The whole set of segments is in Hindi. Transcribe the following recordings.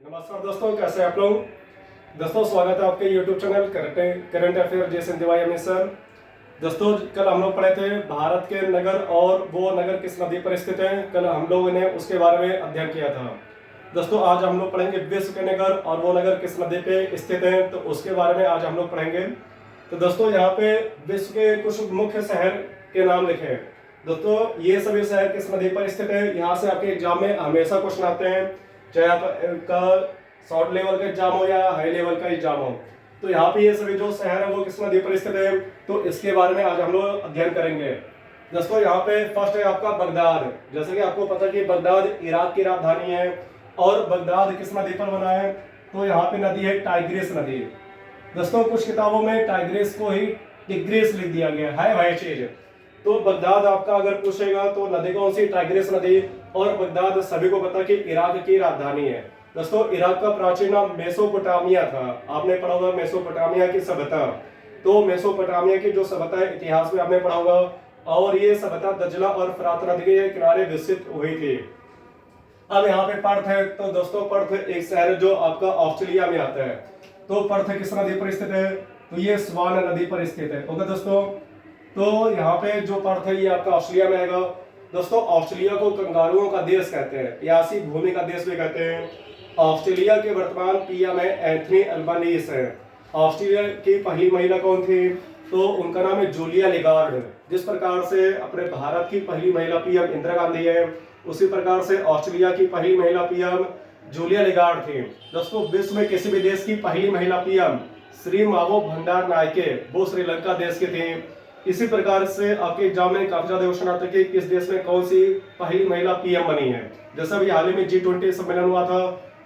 नमस्कार दोस्तों, कैसे हैं आप लोग। दोस्तों स्वागत है आपके YouTube चैनल करंट अफेयर जैसे दिवाई सर। दोस्तों कल हम लोग पढ़े थे भारत के नगर और वो नगर किस नदी पर स्थित हैं। कल हम लोगों ने उसके बारे में अध्ययन किया था। दोस्तों आज हम लोग पढ़ेंगे विश्व के नगर और वो नगर किस नदी पे स्थित हैं, तो उसके बारे में आज हम लोग पढ़ेंगे। तो दोस्तों यहाँ पे विश्व के कुछ मुख्य शहर के नाम लिखे हैं। दोस्तों ये सभी शहर किस नदी पर स्थित है, यहाँ से आपके एग्जाम में हमेशा क्वेश्चन आते हैं, चाहे आपका शॉर्ट लेवल का एग्जाम हो या हाई लेवल का एग्जाम हो। तो यहाँ पे ये सभी जो शहर है वो किस नदी पर स्थित है, तो इसके बारे में आज हम लोग अध्ययन करेंगे। दोस्तों यहाँ पे फर्स्ट है आपका बगदाद। जैसे कि आपको पता है कि बगदाद इराक की राजधानी है और बगदाद किस नदी पर बना है, तो यहाँ पे नदी है टाइग्रिस नदी। दोस्तों कुछ किताबों में टाइग्रिस को ही टिग्रिस लिख दिया गया है भाई चीज। तो बगदाद आपका अगर पूछेगा तो नदी कौन सी, टाइग्रिस नदी। और बगदाद सभी को पता कि इराक की राजधानी है। दोस्तों इराक का प्राचीन नाम मेसोपोटामिया था। आपने पढ़ा होगा मेसोपोटामिया की सभ्यता। तो मेसोपोटामिया की जो सभ्यता है इतिहास में आपने पढ़ा होगा, और ये सभ्यता दजला और फरात नदी के किनारे विकसित हुई थी। अब यहाँ पे पर्थ है, तो दोस्तों पर्थ एक शहर है जो आपका ऑस्ट्रेलिया में आता है। तो पर्थ किस नदी पर स्थित है, तो ये स्वान नदी पर स्थित है। ओके दोस्तों, तो यहाँ पे जो पर्थ है ये आपका ऑस्ट्रेलिया में आएगा। दोस्तों ऑस्ट्रेलिया को कंगारुओं का देश कहते हैं, यासी भूमि का देश भी कहते हैं। ऑस्ट्रेलिया के वर्तमान पीएम है एंथनी अल्बानीज है। ऑस्ट्रेलिया की पहली महिला कौन थी, तो उनका नाम है जूलिया लिगार्ड। जिस प्रकार से अपने भारत की पहली महिला पीएम इंदिरा गांधी है, उसी प्रकार से ऑस्ट्रेलिया की पहली महिला पीएम जूलिया लिगार्ड थी। दोस्तों विश्व में किसी भी देश की पहली महिला पीएम श्री मावो भंडार नायके वो श्रीलंका देश के थे। इसी प्रकार से आपके एग्जाम में काफी ज्यादा क्वेश्चन आता है कि किस देश में कौन सी पहली महिला पीएम बनी है। जैसा अभी हाल ही में G20 सम्मेलन हुआ था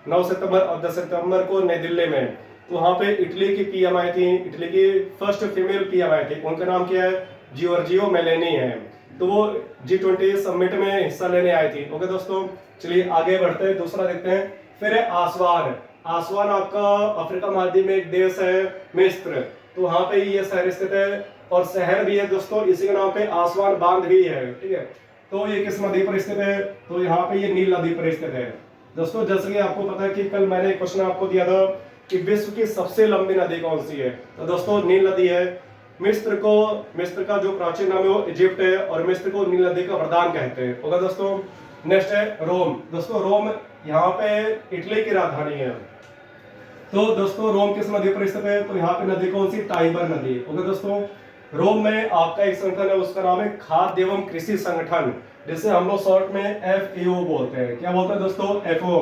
9 सितंबर और 10 सितंबर को नई दिल्ली में, तो वहां पे इटली की पीएम आई थी। इटली की फर्स्ट फीमेल पीएम आई थी, उनका नाम क्या है, जियोर्जियो मेलेनी है। तो वो G20 समिट में हिस्सा लेने आई थी। ओके दोस्तों, चलिए आगे बढ़ते हैं, दूसरा देखते हैं। फिर है आसवान। आसवान आपका अफ्रीका महाद्वीप में एक देश है मिस्र, तो वहां पे ये शहर स्थित है और शहर भी है दोस्तों, इसी के नाम पे आसवान बांध भी है। ठीक है, तो ये किस नदी पर स्थित है, तो यहाँ पे ये नील नदी पर स्थित है। दोस्तों जैसे कि आपको पता है कि कल मैंने क्वेश्चन आपको दिया था कि विश्व की सबसे लंबी नदी कौन सी है, तो दोस्तों नील नदी है। मिस्र का जो प्राचीन नाम है वो इजिप्ट है और मिस्र को नील नदी का वरदान कहते हैं। ओके दोस्तों, नेक्स्ट है रोम। दोस्तों रोम यहाँ पे इटली की राजधानी है। तो दोस्तों रोम किस नदी पर स्थित है, तो यहाँ पे नदी कौन सी, टाइबर नदी। ओके दोस्तों, रोम में आपका एक संगठन है, उसका नाम है खाद्य एवं कृषि संगठन, जिसे हम लोग शॉर्ट में FAO बोलते हैं। क्या बोलते हैं दोस्तों, FAO।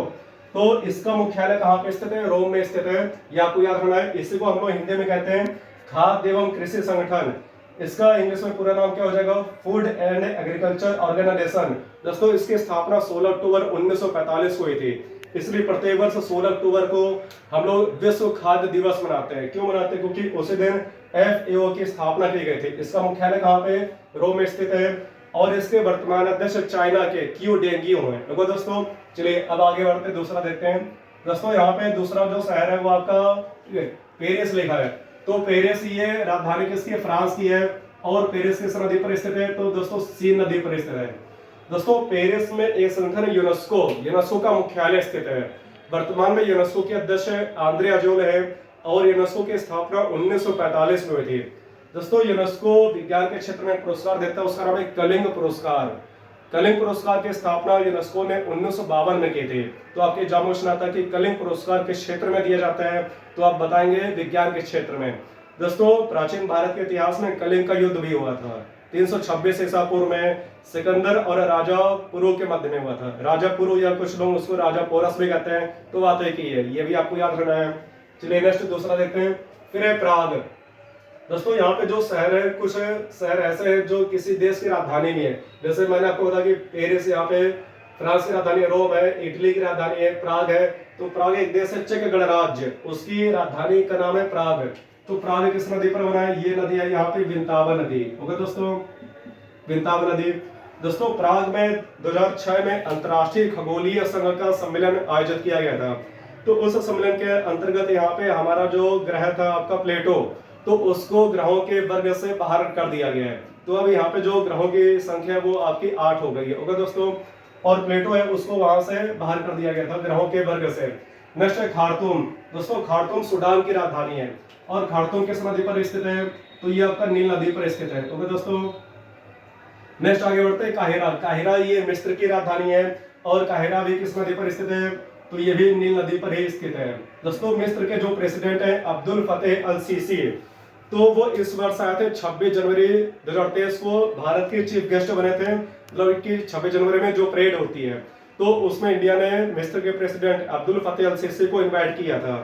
तो इसका मुख्यालय कहाँ पे स्थित है, रोम में स्थित है। ये आपको याद रखना है। इसी को हम लोग हिंदी में कहते हैं खाद्य एवं कृषि संगठन। इसका इंग्लिश में पूरा नाम क्या हो जाएगा, फूड एंड एग्रीकल्चर ऑर्गेनाइजेशन। दोस्तों इसकी स्थापना 16 अक्टूबर 1945 को हुई थी। इसलिए प्रत्येक वर्ष 16 अक्टूबर को हम लोग विश्व खाद्य दिवस मनाते हैं। क्यों मनाते हैं, क्योंकि उसी दिन FAO की स्थापना की गई थी। इसका मुख्यालय कहाँ पे, रोम में स्थित है और इसके वर्तमान अध्यक्ष चाइना के क्यू डेंगियो हैं। देखो दोस्तों, चलिए अब आगे बढ़ते दूसरा देखते हैं। दोस्तों यहाँ पे दूसरा जो शहर है वो आपका पेरिस लिखा है। तो पेरिस ये राजधानी किसकी है, फ्रांस की है। और पेरिस किस नदी पर स्थित है, तो दोस्तों सीन नदी पर स्थित है। दोस्तों पेरिस में एक संगठन है यूनेस्को का मुख्यालय स्थित है। वर्तमान में यूनेस्को के अध्यक्ष आंद्रे अजोले है और यूनेस्को की स्थापना 1945 में हुई थी। दोस्तों यूनेस्को विज्ञान के क्षेत्र में पुरस्कार देता है, उसका नाम है कलिंग पुरस्कार। कलिंग पुरस्कार की स्थापना यूनेस्को ने 1952 में की थी। तो आपके एग्जाम में क्वेश्चन आता है कि कलिंग पुरस्कार किस क्षेत्र में दिया जाता है, तो आप बताएंगे विज्ञान के क्षेत्र में। दोस्तों प्राचीन भारत के इतिहास में कलिंग का युद्ध भी हुआ था 326 ईसा पूर्व में, सिकंदर और राजा पुरु के मध्य में हुआ था। राजा पुरु या कुछ लोग उसको राजा पोरस भी कहते हैं, तो बात है कि ये भी आपको याद रखना है। चलिए नेक्स्ट दूसरा देखते हैं। फिर है प्राग। दोस्तों यहाँ पे जो शहर है, कुछ शहर ऐसे हैं जो किसी देश की राजधानी नहीं है। जैसे मैंने आपको बताया कि पेरिस यहाँ पे फ्रांस की राजधानी है, रोम है, इटली की राजधानी है, प्राग है। तो प्राग एक देश है चेक गणराज्य, उसकी राजधानी का नाम है प्राग। तो प्राग किस नदी पर बना है, ये नदी है यहाँ पे विंतावा नदी। ओके दोस्तों, विंतावा नदी। दोस्तों प्राग में 2006 में अंतर्राष्ट्रीय खगोलीय संघ का सम्मेलन आयोजित किया गया था। तो उस सम्मेलन के अंतर्गत यहाँ पे हमारा जो ग्रह था आपका प्लेटो, तो उसको ग्रहों के वर्ग से बाहर कर दिया गया है। तो अब यहाँ पे जो ग्रहों की संख्या है वो आपकी 8 हो गई है। ओके दोस्तों, और प्लेटो है उसको वहां से बाहर कर दिया गया था ग्रहों के वर्ग से। नेक्स्ट है खार्तूम। दोस्तों खार्तूम सूडान की राजधानी है और खार्तूम किस नदी पर स्थित है? तो ये आपका नील नदी पर स्थित है। ओके दोस्तों, नेक्स्ट आगे बढ़ते हैं काहिरा। काहिरा ये मिस्र की राजधानी है और काहिरा भी किस नदी पर स्थित है? तो ये भी नील नदी पर ही स्थित है। दोस्तों मिस्र के जो प्रेसिडेंट है अब्दुल फतेह अल सीसी, तो वो इस वर्ष आए थे 26 जनवरी 2023 को भारत के चीफ गेस्ट बने थे। मतलब कि 26 जनवरी में जो परेड होती है तो उसमें इंडिया ने मिस्र के प्रेसिडेंट अब्दुल फतेह अल सीसी को इनवाइट किया था।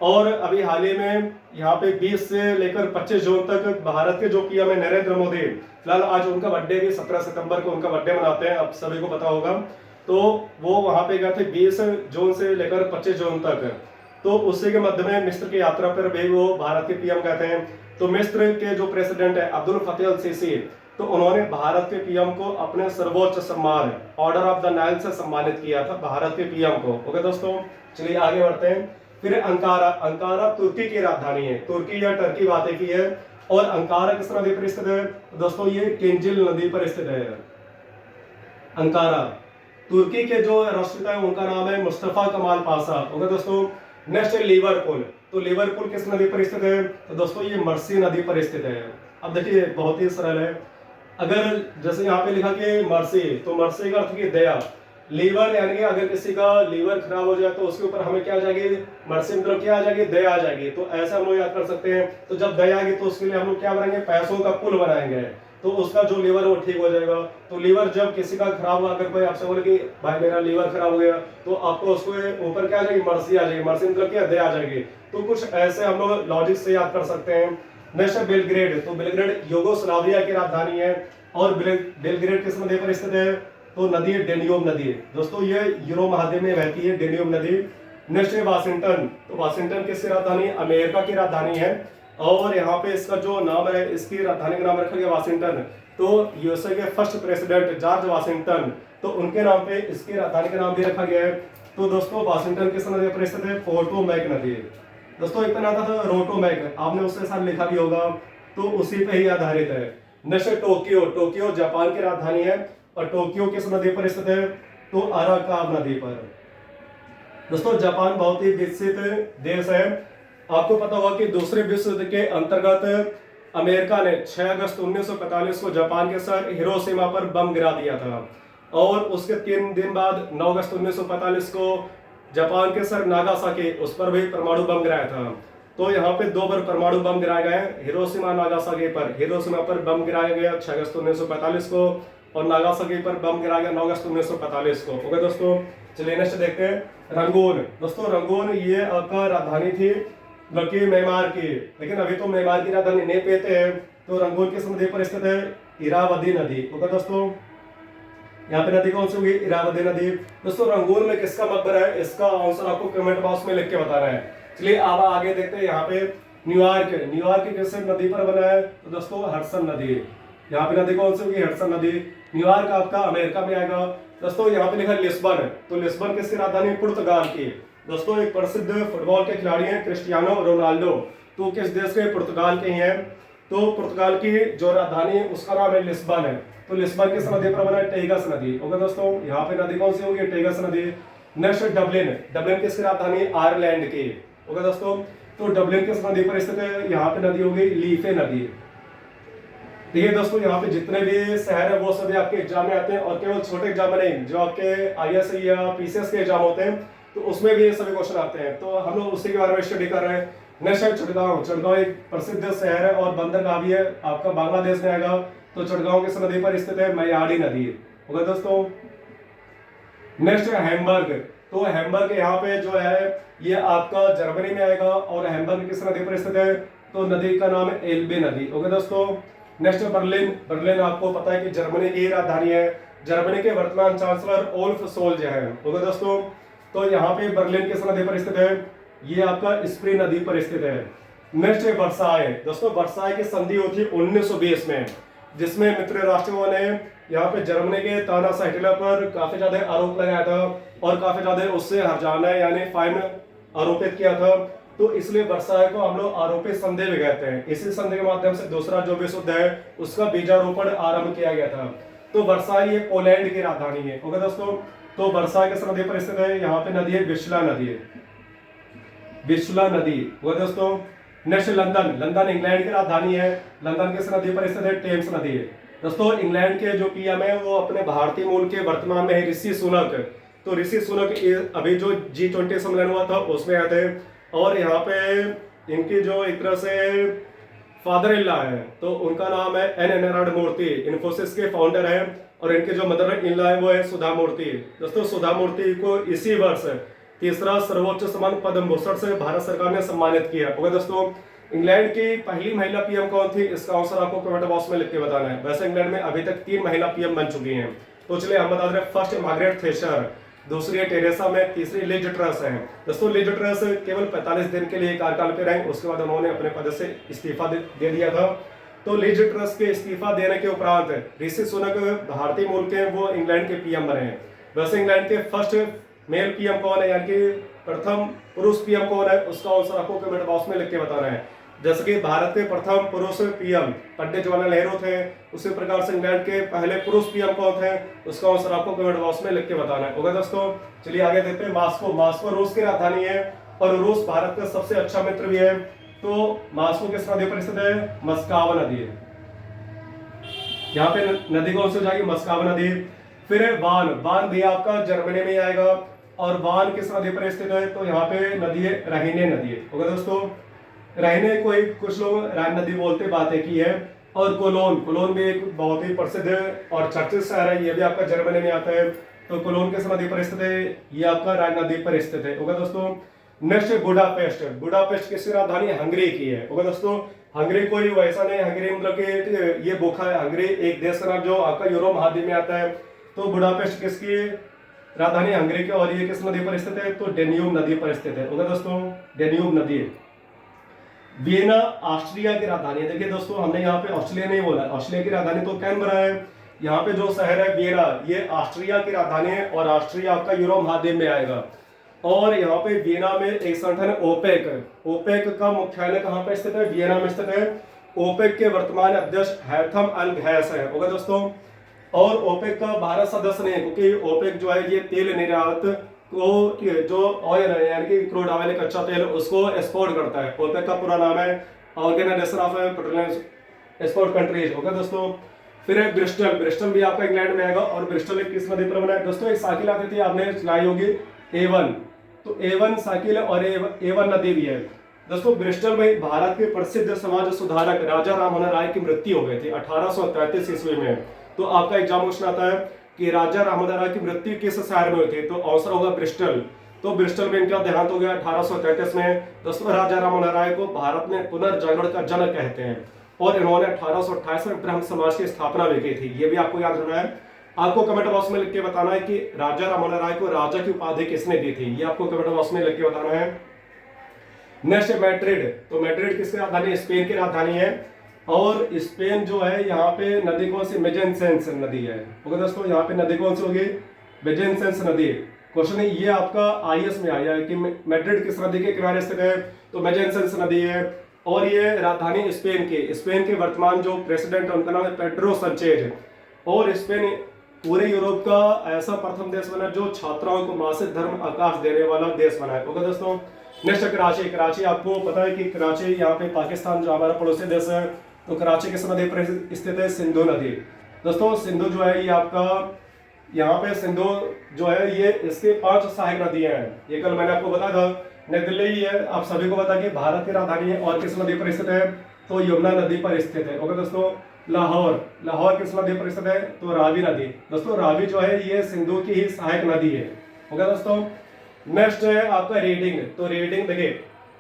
और अभी हाल ही में यहाँ पे 20 से लेकर 25 जून तक भारत के जो पीएम है नरेंद्र मोदी, फिलहाल आज उनका बर्थडे भी 17 सितंबर को उनका बर्थडे मनाते हैं, आप सभी को पता होगा। तो वो वहां पे गए थे 20 जून से लेकर 25 जून तक। तो उसी के मध्य में मिस्र की यात्रा पर भी वो भारत के पीएम गए थे। तो मिस्र के जो प्रेसिडेंट है अब्दुल फतेह अल सीसी, तो उन्होंने भारत के पीएम को अपने सर्वोच्च सम्मान ऑर्डर ऑफ द नाइल से सम्मानित किया था भारत के पीएम को। ओके दोस्तों, चलिए आगे बढ़ते हैं। फिर अंकारा। अंकारा तुर्की की राजधानी है, तुर्की या टर्की बातें की है। और अंकारा किस नदी पर स्थित है? तो दोस्तों ये केंजिल नदी पर स्थित है अंकारा। तुर्की के जो राष्ट्रपिता है उनका नाम है मुस्तफा कमाल पाशा। ओके दोस्तों, नेक्स्ट है लिवरपूल। तो लिवरपूल किस नदी पर स्थित है? तो दोस्तों ये मर्सी नदी पर स्थित है। अब देखिए बहुत ही सरल है। अगर जैसे यहाँ पे लिखा कि मर्सी, तो मर्सी का अर्थ की दया। लीवर यानी कि अगर किसी का लीवर खराब हो जाए तो उसके ऊपर हमें क्या आ जाएगी? मर्सी मतलब क्या आ जाएगी? दया आ जाएगी। तो ऐसा हम लोग याद कर सकते हैं। तो जब दया आएगी तो उसके लिए हम लोग क्या बनाएंगे? पैसों का पुल बनाएंगे, तो उसका जो लीवर वो ठीक हो जाएगा। तो लीवर जब किसी का खराब हुआ, अगर कोई आपसे बोले कि भाई मेरा लीवर खराब हो गया, तो आपको उसके ऊपर क्या आ जाएगी? मर्सी आ जाएगी। मर्सी मतलब क्या? दया आ जाएगी। तो कुछ ऐसे हम लोग लॉजिक से याद कर सकते हैं। नेक्स्ट है बेलग्रेड। तो बेलग्रेड यूगोस्लाविया की राजधानी है और बेलग्रेड किस नदी पर स्थित है? तो नदी है डेन्यूब नदी। दोस्तों ये यूरोप महाद्वीप में बहती है डेन्यूब नदी। नेक्स्ट है वाशिंगटन। तो वाशिंगटन किसकी राजधानी? अमेरिका की राजधानी है और यहाँ पे इसका जो नाम है, इसकी राजधानी का नाम रखा गया वाशिंगटन। तो यूएसए के फर्स्ट प्रेसिडेंट जॉर्ज वाशिंगटन, तो उनके नाम पे इसकी राजधानी का नाम भी रखा गया है। तो दोस्तों वाशिंगटन किस नदी पर स्थित है? पोटोमैक नदी। दोस्तों एक आता था रोटोमैक, आपने उसके साथ लिखा भी होगा, तो उसी पे ही आधारित है। Next Tokyo. टोक्यो जापान की राजधानी है और टोक्यो किस नदी पर स्थित है? तो अराकावा नदी पर। दोस्तों जापान बहुत ही विकसित देश है। आपको पता होगा कि दूसरे विश्व युद्ध के अंतर्गत अमेरिका ने 6 अगस्त 1945 को जापान के शहर हिरोशिमा पर बम गिरा दिया था और उसके 3 दिन बाद 9 अगस्त 1945 को जापान के शहर नागासाकी, उस पर भी परमाणु बम गिराया था। तो यहाँ पे 2 बार परमाणु बम गिराए गए, हिरोशिमा नागासाकी पर। हिरोशिमा पर बम गिराया गया 6 अगस्त 1945 को और नागासाकी पर बम गिराया गया 9 अगस्त 1945 को। ओके दोस्तों, चलिए नेक्स्ट देखते हैं रंगून। दोस्तों रंगून ये आपका राजधानी थी बल्कि म्यांमार की, लेकिन अभी तो म्यांमार की राजधानी नहीं पेते हैं। तो रंगून किस नदी पर स्थित है? इरावदी नदी। ओके दोस्तों, यहाँ पे नदी कौन सी होगी? इरावदी नदी। दोस्तों रंगून में किसका मकबरा है? इसका आंसर आपको कमेंट बॉक्स में लिख के बताना है। चलिए अब आगे देखते हैं। यहाँ पे न्यूयॉर्क। न्यूयॉर्क किस नदी पर बना है? तो दोस्तों हडसन नदी। यहाँ पे नदी कौन सी होगी? हडसन नदी। न्यूयॉर्क आपका अमेरिका में आएगा। दोस्तों यहाँ पे लिखा है लिस्बन। तो लिस्बन किसकी राजधानी? पुर्तगाल की। दोस्तों एक प्रसिद्ध फुटबॉल के खिलाड़ी हैं क्रिस्टियानो रोनाल्डो, तो किस देश के? पुर्तगाल के ही हैं। तो पुर्तगाल की जो राजधानी है उसका नाम है लिस्बन है। तो लिस्बन किस नदी पर बना है? टेगस नदी। ओके दोस्तों, यहाँ पे नदी कौन सी होगी? टेगस नदी। Next Dublin. डबलिन किसकी राजधानी? आयरलैंड की। ओके दोस्तों, तो डबलिन किस नदी पर स्थित है? यहाँ पे नदी होगी लीफे नदी। देखिए दोस्तों यहाँ पे जितने भी शहर है वो सभी आपके एग्जाम में आते हैं और केवल छोटे एग्जाम में नहीं, जो आपके आईएएस या पीसीएस के एग्जाम होते हैं तो उसमें भी ये सभी क्वेश्चन आते हैं। तो हम लोग उसी के बारे में स्टडी कर रहे हैं। नेक्स्ट है चटगांव। चटगांव एक प्रसिद्ध शहर है और बंदरगाह भी है, आपका बांग्लादेश में आएगा। तो चटगांव किस नदी पर स्थित है? मैयाड़ी नदी। ओके दोस्तों, नेक्स्ट है हैम्बर्ग। तो हैम्बर्ग यहाँ पे जो है ये आपका जर्मनी में आएगा और हैम्बर्ग किस नदी पर स्थित है? तो नदी का नाम है एल्बे नदी। ओके दोस्तों, नेक्स्ट है बर्लिन। बर्लिन आपको पता है कि जर्मनी की राजधानी है। जर्मनी के वर्तमान चांसलर ओल्फ सोल्ज है। ओके दोस्तों, तो यहाँ पे बर्लिन किस नदी पर स्थित है? ये आपका स्प्री नदी पर स्थित है। नेक्स्ट है वर्साय। दोस्तों वर्साय की संधि हुई थी 1920 में, जिसमें मित्र राष्ट्रों ने यहाँ पे जर्मनी के तानाशाह हिटलर पर काफी ज्यादा आरोप लगाया था और काफी ज्यादा उससे हर्जाना यानी फाइन आरोपित किया था। तो इसलिए वर्साय को हम लोग आरोपित संधि भी कहते हैं। इसी संधि के माध्यम से दूसरा जो विश्व युद्ध है उसका बीजारोपण आरंभ किया गया था। तो वर्साय ये पोलैंड की राजधानी है। ओके दोस्तों, तो वर्साय किस नदी पर स्थित है? यहाँ पे नदी है विस्ला नदी है। विस्ला नदी वो दोस्तों। नेक्स्ट लंदन, लंदन इंग्लैंड की राजधानी है। लंदन किस नदी पर स्थित है? टेम्स नदी है दोस्तों। इंग्लैंड के जो पीएम है वो अपने भारतीय मूल के वर्तमान में है ऋषि सुनक। तो ऋषि सुनक अभी जो G20 सम्मेलन हुआ था उसमें आए थे, और यहाँ पे इनकी जो एक तरह से फादर इन लॉ है तो उनका नाम है एन नारायण मूर्ति, इन्फोसिस के फाउंडर है। और इनके जो मदर इन लॉ है वो है सुधा मूर्ति। दोस्तों सुधा मूर्ति को इसी वर्ष तीसरा सर्वोच्च सम्मान पद्म भूषण से भारत सरकार ने सम्मानित किया। ओके दोस्तों, इंग्लैंड की पहली महिला पीएम कौन थी? इसका आंसर आपको कमेंट बॉक्स में लिख के बताना है। वैसे इंग्लैंड में अभी तक 3 महिला पीएम बन चुकी हैं। तो चलिए हम बता रहे हैं, फर्स्ट मार्गरेट थैचर, दूसरी है टेरेसा में, तीसरी लिज ट्रस है। दोस्तों लिज ट्रस केवल 45 दिन के लिए कार्यकाल पे रहे, उसके बाद उन्होंने अपने पद से इस्तीफा दे दिया था। तो लिज ट्रस के इस्तीफा देने के उपरांत ऋषि सुनक भारतीय मूल के वो इंग्लैंड के पीएम बने हैं। वैसे इंग्लैंड के फर्स्ट मेल पीएम कौन है, यानी कि प्रथम पुरुष पीएम कौन है, उसका आंसर आपको कमेंट बॉक्स में लिख के बताना है। जैसे कि भारत के प्रथम पुरुष पीएम पंडित जवाहरलाल नेहरू थे, उसी प्रकार से इंग्लैंड के पहले पुरुष पीएम कौन थे, उसका आंसर आपको कमेंट बॉक्स में लिख के बताना है। ओके दोस्तों, चलिए आगे देखते हैं। मास्को, मास्को रूस की राजधानी है और रूस भारत का सबसे अच्छा मित्र भी है। तो मास्को किस नदी पर स्थित है? मस्कावा नदी है। यहाँ पे नदी कौन सी हो जाएगी? मस्कावा नदी। फिर है वान, वान भी आपका जर्मनी में आएगा, और वान किस नदी पर स्थित है? तो यहाँ पे नदी है रहीने नदी है। ओके दोस्तों, रहीने को कुछ लोग राइन नदी बोलते, बातें की है। और कोलोन, कोलोन भी एक बहुत ही प्रसिद्ध और चर्चित शहर है, ये भी आपका जर्मनी में आता है। तो कोलोन किस नदी पर स्थित है? ये आपका राइन नदी पर स्थित है। ओके दोस्तों, नेक्स्ट बुडापेस्ट, बुडापेस्ट किसकी राजधानी? हंगरी की है। ओके दोस्तों, हंगरी कोई वैसा नहीं, हंगरी मतलब कि ये बोखा है। हंगरी एक देश का नाम जो आपका यूरोप महाद्वीप में आता है। तो बुडापेस्ट किसकी राजधानी? हंगरी की, और ये किस नदी पर स्थित है? तो डेन्यूब नदी पर स्थित है। ओके दोस्तों, डेन्यूब नदी है। वियना ऑस्ट्रिया की राजधानी है। देखिए दोस्तों, हमने यहाँ पे ऑस्ट्रेलिया नहीं बोला, ऑस्ट्रेलिया की राजधानी तो कैनबरा है। यहाँ पे जो शहर है वियना, ये ऑस्ट्रिया की राजधानी है, और ऑस्ट्रिया आपका यूरोप महाद्वीप में आएगा। और यहाँ पे वियना में एक संगठन है ओपेक, ओपेक का मुख्यालय कहाँ पे स्थित है? वियना में स्थित है। ओपेक के वर्तमान अध्यक्ष हैथम अल घैस है। ओके दोस्तों, और ओपेक का भारत सदस्य नहीं है, क्योंकि ओपेक जो है ये तेल निर्यात को, जो ऑयल है यानी कि क्रूड ऑयल कच्चा तेल, उसको एक्सपोर्ट करता है। ओपेक का पूरा नाम है organisation of petroleum export countries. Okay दोस्तों, फिर है ब्रिस्टल, ब्रिस्टल भी आपका इंग्लैंड में आएगा। और ब्रिस्टल एक किस नदी पर बना है? दोस्तों एक साइकिल आती थी, आपने चलाई होगी, एवन। तो एवन साइकिल और एवन नदी भी है। दोस्तों ब्रिस्टल में भारत के प्रसिद्ध समाज सुधारक राजा राममोहन राय की मृत्यु हो गई थी 1833 ईस्वी में। तो आपका एग्जाम क्वेश्चन आता है कि राजा राममोहन राय की मृत्यु किस शहर में हुई थी? तो आंसर होगा ब्रिस्टल। तो ब्रिस्टल में इनका देहांत हो गया 1833 में। दोस्तों राजा राममोहन राय को भारत में पुनर्जागरण का जनक कहते हैं, और इन्होंने 1828 में ब्रह्म समाज की स्थापना भी की थी। ये भी आपको याद रखना है। आपको कमेंट बॉक्स में लिख के बताना है कि राजा राममोहन राय को राजा की उपाधि किसने दी थी, ये आपको कमेंट बॉक्स में लिख के बताना है। नेक्स्ट मैड्रिड, तो मैड्रिड किसकी राजधानी? स्पेन की राजधानी है। और स्पेन जो है यहाँ पे नदी कौन सी? मेजेंसेंस नदी है। ओके दोस्तों, यहाँ पे नदी कौन सी होगी? मेजेंसेंस नदी। क्वेश्चन है ये आपका आईएएस में आया है कि मैड्रिड किस नदी के किनारे स्थित है? तो मेजेंसेंस नदी है। और ये राजधानी स्पेन के वर्तमान जो प्रेसिडेंट है उनका नाम है पेड्रो संचेज। और स्पेन पूरे यूरोप का ऐसा प्रथम देश बना जो छात्राओं को मासिक धर्म अवकाश देने वाला देश बना है। ओके दोस्तों, नेक्स्ट कराची, कराची आपको पता है कि कराची यहाँ पे पाकिस्तान जो हमारा पड़ोसी देश है, तो कराची किस नदी पर स्थित है? सिंधु नदी। दोस्तों सिंधु जो है ये आपका, यहाँ पे सिंधु जो है ये इसके 5 सहायक नदियां हैं। ये कल मैंने आपको बताया था, नई दिल्ली ही है, आप सभी को पता कि भारत की राजधानी है। और किस नदी पर स्थित है? तो यमुना नदी पर स्थित है। ओके दोस्तों, लाहौर, लाहौर किस नदी पर स्थित है? तो रावी नदी। दोस्तों रावी जो है ये सिंधु की ही सहायक नदी है। ओके दोस्तों, नेक्स्ट है आपका रीडिंग। तो रीडिंग देखिए,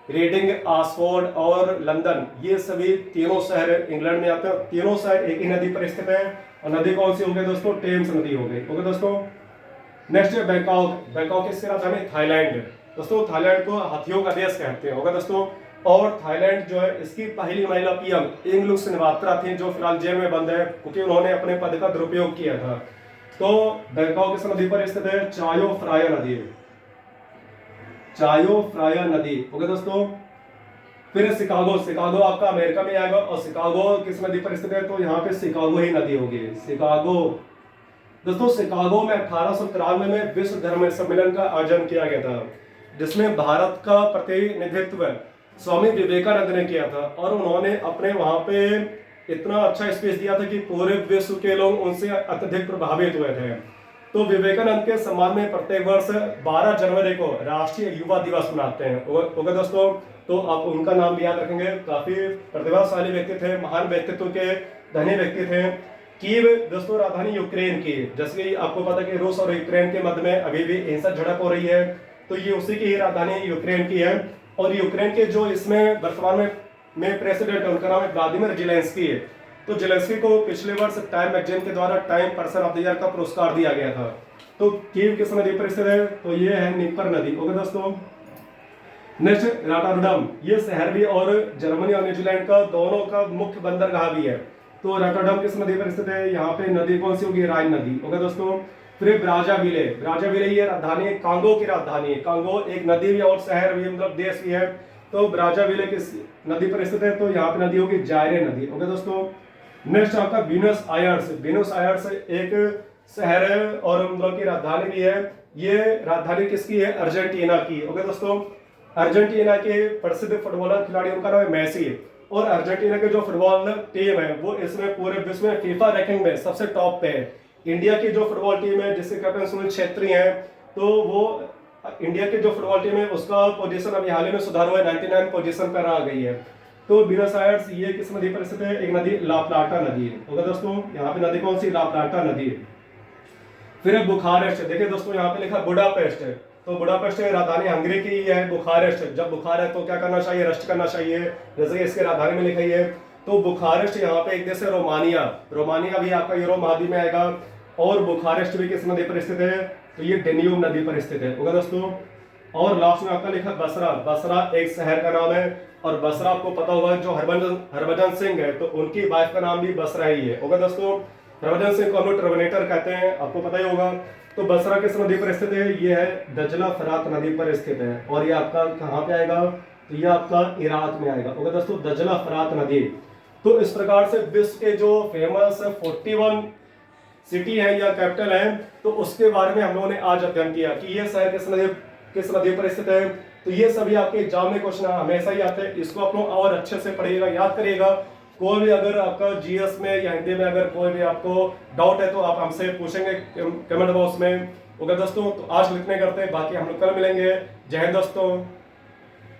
रीडिंग, ऑक्सफोर्ड और लंदन, ये सभी तीनों शहर इंग्लैंड में आते हैं। तीनों शहर एक ही नदी पर स्थित है, और नदी कौन सी हो गई दोस्तों? टेम्स नदी हो गई। ओके दोस्तों, नेक्स्ट है बैंकॉक। बैंकॉक किसकी राजधानी? थाईलैंड। दोस्तों थाईलैंड को हाथियों का देश कहते हैं। ओके दोस्तों, और थाईलैंड जो है इसकी पहली महिला पीएम इंगलुक सिनवात्रा थी, जो फिलहाल जेल में बंद है क्योंकि उन्होंने अपने पद का दुरुपयोग किया था। तो बैंकॉक किस नदी पर स्थित है? चायो फ्राया नदी, चायो फ्राया नदी। ओके दोस्तों, फिर शिकागो, शिकागो आपका अमेरिका में आएगा, और शिकागो किस नदी पर स्थित है? तो यहाँ पे शिकागो ही नदी होगी, शिकागो। दोस्तों शिकागो में 1893 में विश्व धर्म सम्मेलन का आयोजन किया गया था। जिसमें भारत का प्रतिनिधित्व स्वामी विवेकानंद ने किया था, और उन्होंने अपने वहां पे इतना अच्छा स्पीच दिया था कि पूरे विश्व के लोग उनसे अत्यधिक प्रभावित हुए थे। तो विवेकानंद के सम्मान में प्रत्येक वर्ष 12 जनवरी को राष्ट्रीय युवा दिवस मनाते हैं। ओके दोस्तों, तो आप उनका नाम भी याद रखेंगे। काफी प्रतिभाशाली व्यक्ति थे, महान व्यक्तित्व के धनी व्यक्ति थे। कीव दोस्तों राजधानी यूक्रेन की, जैसे कि आपको पता है कि रूस और यूक्रेन के मध्य में अभी भी हिंसक झड़प हो रही है, तो ये उसी की राजधानी यूक्रेन की है। और यूक्रेन के जो इसमें वर्तमान में प्रेसिडेंट है, उनका नाम है व्लादिमीर ज़ेलेंस्की है। तो ज़ेलेंस्की को पिछले वर्ष टाइम मैगजीन के द्वारा time person of the year का पुरस्कार दिया गया था। तो कीव किस नदी पर स्थित है? तो ये है नीपर नदी। ओके दोस्तों, नेक्स्ट रॉटरडम, ये शहर भी और जर्मनी और न्यूजीलैंड का दोनों का मुख्य बंदरगाह भी है। तो रॉटरडम किस नदी पर स्थित है? यहाँ पे नदी कौन सी होगी? राइन नदी। ओके दोस्तों, फिर ब्राज़ाविले, ब्राज़ाविले ये राजधानी कांगो की राजधानी है। कांगो एक नदी भी और शहर भी, मतलब देश भी है। तो ब्राज़ाविले किस नदी पर स्थित है? तो यहाँ पे नदी होगी जायरे नदी। ओके दोस्तों, नेक्स्ट आपका ब्यूनस आयर्स। ब्यूनस आयर्स एक शहर है और मतलब की राजधानी भी है। ये राजधानी किसकी है? अर्जेंटीना की। ओके दोस्तों, अर्जेंटीना के प्रसिद्ध फुटबॉलर खिलाड़ी, उनका नाम है मेसी। और अर्जेंटीना के जो फुटबॉल टीम है वो इसमें पूरे विश्व में फीफा रैंकिंग में सबसे टॉप पे है। इंडिया की जो फुटबॉल टीम है जिसके कैप्टन सुनील छेत्री हैं, तो वो इंडिया की जो फुटबॉल टीम है उसका पोजीशन अभी हाल ही में सुधार हुआ है, 99 पोजीशन पर आ गई है। तो ब्यूनस आयर्स ये किस नदी पर स्थित है? एक नदी ला प्लाटा नदी है। ओके दोस्तों, यहाँ पे नदी कौन सी? ला प्लाटा नदी है। फिर बुखारेस्ट, देखिए दोस्तों यहाँ पे लिखा बुडापेस्ट है। तो बुडापेस्ट राजधानी हंगरी की है। बुखारेस्ट, जब बुखार है तो क्या करना चाहिए? रेस्ट करना चाहिए, जैसे कि इसके राजधानी में लिखा है। तो बुखारेस्ट यहाँ पे एक देश है रोमानिया। रोमानिया भी आपका यूरोप महाद्वीप में आएगा। और बुखारेस्ट भी किस नदी पर स्थित है? तो ये डेन्यूब नदी पर स्थित है। ओके दोस्तों, और लास्ट में आपका लिखा बसरा। बसरा एक शहर का नाम है, और बसरा आपको पता होगा जो हरभजन सिंह है तो उनकी वाइफ का नाम भी बसरा ही है। ओके दोस्तों, हरभजन सिंह को हम लोग टर्मिनेटर कहते हैं, आपको पता ही होगा। तो बसरा किस नदी पर स्थित है? ये है दजला फरात नदी पर स्थित है। और ये आपका कहाँ पे आएगा? तो ये आपका इराक में आएगा। ओके दोस्तों, दजला फरात नदी। तो इस प्रकार से विश्व के जो फेमस 41 सिटी है या कैपिटल है, तो उसके बारे में हम लोगों ने आज अध्ययन किया कि ये शहर किस नदी पर स्थित है। तो ये सभी आपके एग्जाम में क्वेश्चन हमेशा ही आते हैं, इसको आप लोग और अच्छे से पढ़िएगा, याद करिएगा। कोई भी अगर आपका जीएस में या हिंदी में अगर कोई भी आपको डाउट है तो आप हमसे पूछेंगे कमेंट बॉक्स में। ओके दोस्तों, तो आज लिखने करते हैं, बाकी हम लोग कल मिलेंगे। जय हिंद दोस्तों।